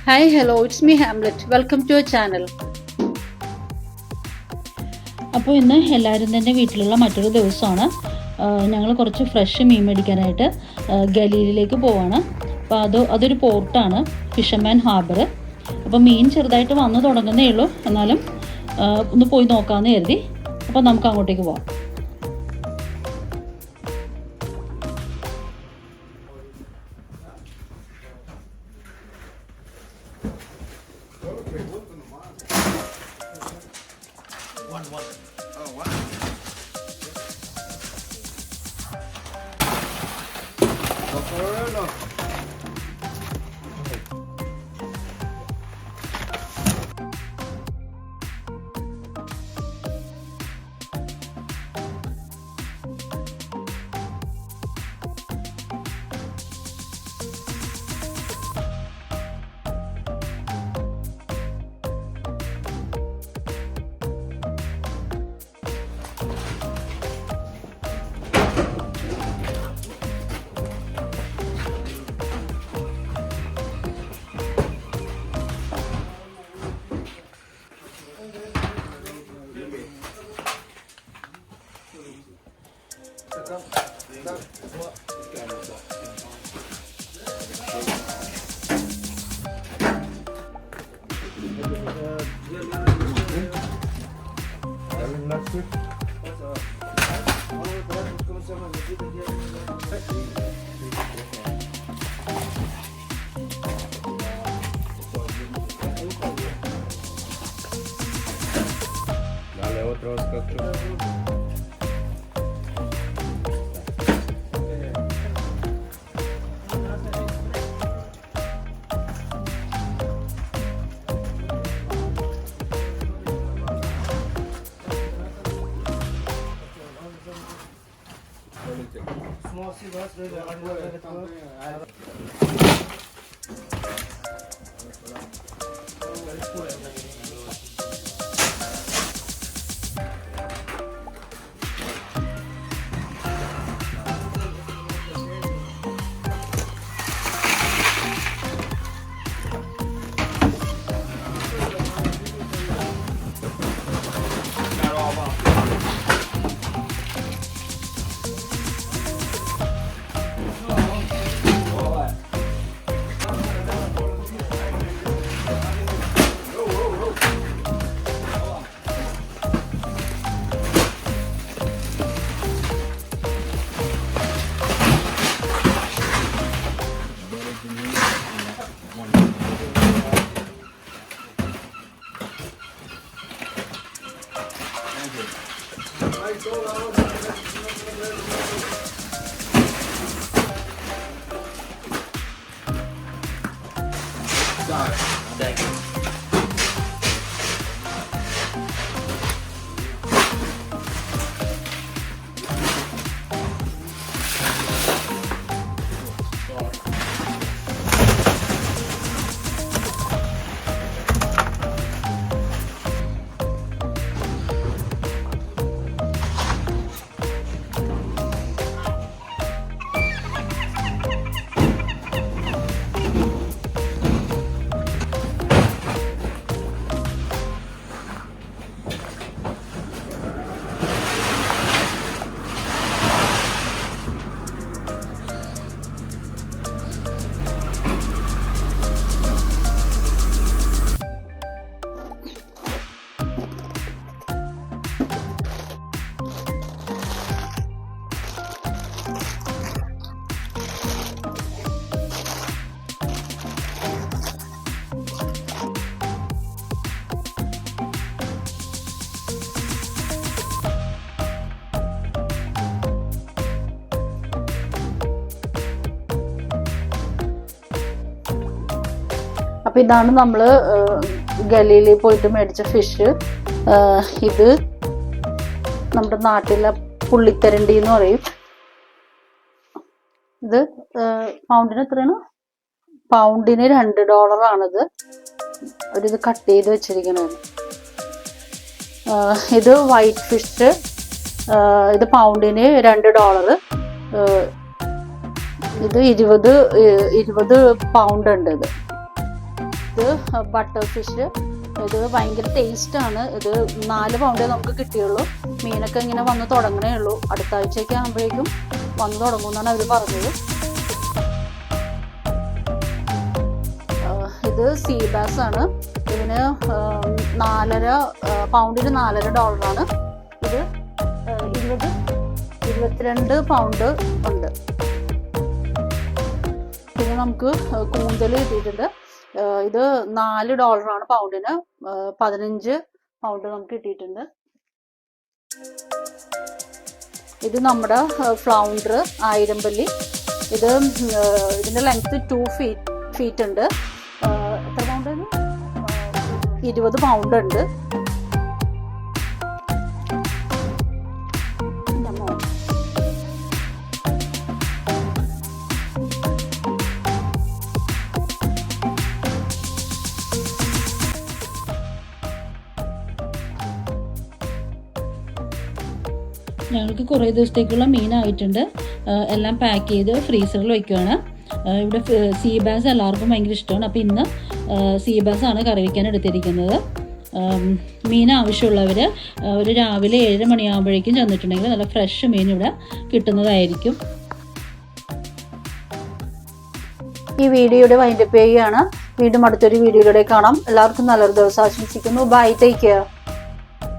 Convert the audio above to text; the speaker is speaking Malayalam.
Hi, hello, it's me Hamlet. Welcome to our channel. അപ്പോൾ ഇന്ന് എല്ലാവരും തന്നെ വീട്ടിലുള്ള മറ്റൊരു ദിവസമാണ്. ഞങ്ങൾ കുറച്ച് ഫ്രഷ് മീൻ മേടിക്കാനായിട്ട് ഗലീലിലേക്ക് പോവാണ്. അപ്പോൾ അതൊരു പോർട്ടാണ്, ഫിഷർമാൻ ഹാർബർ. അപ്പോൾ മീൻ ചെറുതായിട്ട് വന്നു തുടങ്ങുന്നേ ഉള്ളൂ, എന്നാലും ഒന്ന് പോയി നോക്കാമെന്ന് കരുതി. അപ്പോൾ നമുക്ക് അങ്ങോട്ടേക്ക് പോവാം. Dale otro scotch. Thank you. അപ്പോൾ ഇതാണ് നമ്മൾ ഗലീലിൽ പോയിട്ട് മേടിച്ച ഫിഷ്. ഇത് നമ്മുടെ നാട്ടിലെ പുള്ളിത്തരണ്ടി എന്ന് പറയും. ഇത് പൗണ്ടിന് എത്രയാണ്? പൗണ്ടിന് $2 അവരിത് കട്ട് ചെയ്ത് വെച്ചിരിക്കണത്. ഇത് വൈറ്റ് ഫിഷ്, ഇത് പൗണ്ടിന് $2. ഇത് 20 പൗണ്ട് ഉണ്ട്. ഇത് ഇത് ബട്ടർ ഫിഷ്. ഇത് ഭയങ്കര ടേസ്റ്റാണ്. ഇത് 4 പൗണ്ടേ നമുക്ക് കിട്ടിയുള്ളൂ. മീനൊക്കെ ഇങ്ങനെ വന്ന് തുടങ്ങണേ ഉള്ളൂ. അടുത്ത ആഴ്ചയൊക്കെ ആകുമ്പോഴേക്കും വന്ന് തുടങ്ങുമെന്നാണ് അവർ പറഞ്ഞത്. ഇത് സീ ബാസ് ആണ്. ഇതിന് 4.5 പൗണ്ടിന് $4 ഇത് 22 പൗണ്ട് ഉണ്ട്. പിന്നെ നമുക്ക് കൂന്തൽ കിട്ടിയിട്ടുണ്ട്. ഇത് $4 പൗണ്ടിന്. 15 പൗണ്ട് നമുക്ക് കിട്ടിയിട്ടുണ്ട്. ഇത് നമ്മുടെ ഫ്ലൗണ്ടർ 1000 പല്ലി. ഇതിന്റെ ലെങ്ത് 2 ഫീറ്റ് ഉണ്ട്. എത്ര പൗണ്ട്? 20 പൗണ്ട് ഉണ്ട്. ഞങ്ങൾക്ക് കുറേ ദിവസത്തേക്കുള്ള മീനായിട്ടുണ്ട്. എല്ലാം പാക്ക് ചെയ്ത് ഫ്രീസറിൽ വയ്ക്കുകയാണ്. ഇവിടെ സീ ബാസ് എല്ലാവർക്കും ഭയങ്കര ഇഷ്ടമാണ്. അപ്പോൾ ഇന്ന് സീ ബാസാണ് കറി വയ്ക്കാൻ എടുത്തിരിക്കുന്നത്. മീൻ ആവശ്യമുള്ളവർ ഒരു രാവിലെ 7 മണിയാകുമ്പോഴേക്കും ചെന്നിട്ടുണ്ടെങ്കിൽ നല്ല ഫ്രഷ് മീൻ ഇവിടെ കിട്ടുന്നതായിരിക്കും. ഈ വീഡിയോയുടെ വൈൻഡപ്പ് ചെയ്യുകയാണ്. വീണ്ടും അടുത്തൊരു വീഡിയോയിലൂടെ കാണാം. എല്ലാവർക്കും നല്ലൊരു ദിവസം ആശംസിക്കുന്നു. Bye, take care.